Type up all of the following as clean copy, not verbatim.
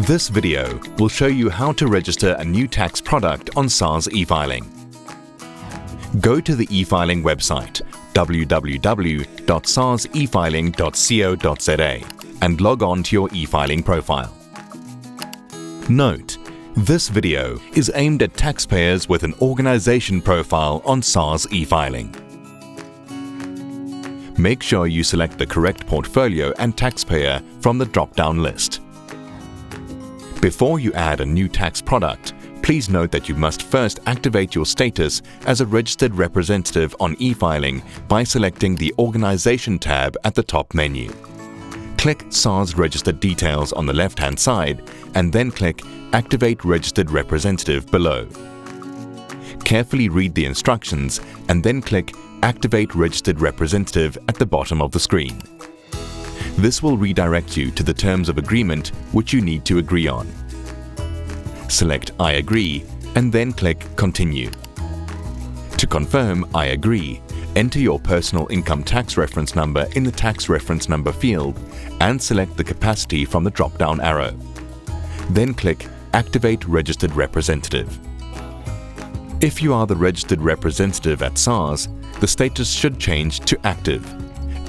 This video will show you how to register a new tax product on SARS eFiling. Go to the eFiling website www.sarsefiling.co.za and log on to your eFiling profile. Note: this video is aimed at taxpayers with an organization profile on SARS eFiling. Make sure you select the correct portfolio and taxpayer from the drop-down list. Before you add a new tax product, please note that you must first activate your status as a registered representative on eFiling by selecting the Organization tab at the top menu. Click SARS Registered Details on the left-hand side and then click Activate Registered Representative below. Carefully read the instructions and then click Activate Registered Representative at the bottom of the screen. This will redirect you to the terms of agreement which you need to agree on. Select I agree and then click Continue. To confirm I agree, enter your personal income tax reference number in the tax reference number field and select the capacity from the drop-down arrow. Then click Activate Registered Representative. If you are the registered representative at SARS, the status should change to active.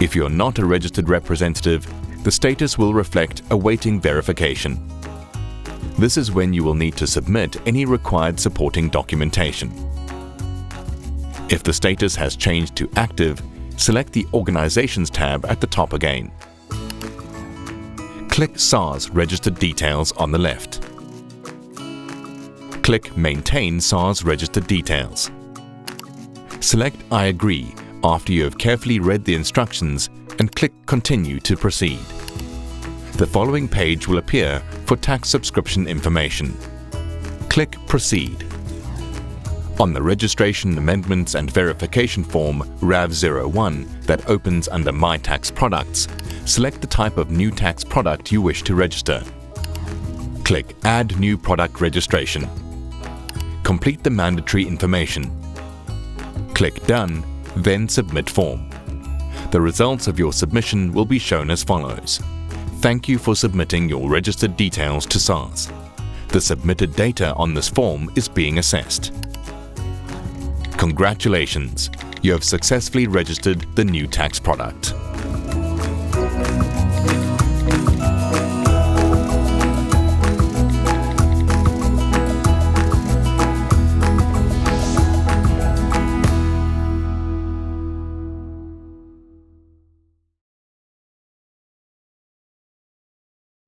If you're not a registered representative, the status will reflect awaiting verification. This is when you will need to submit any required supporting documentation. If the status has changed to active, select the Organizations tab at the top again. Click SARS Registered Details on the left. Click Maintain SARS Registered Details. Select I agree after you have carefully read the instructions and click Continue to proceed. The following page will appear for tax subscription information. Click Proceed. On the Registration Amendments and Verification Form RAV01 that opens under My Tax Products, select the type of new tax product you wish to register. Click Add New Product Registration. Complete the mandatory information. Click Done, then Submit Form. The results of your submission will be shown as follows. Thank you for submitting your registered details to SARS. The submitted data on this form is being assessed. Congratulations! You have successfully registered the new tax product.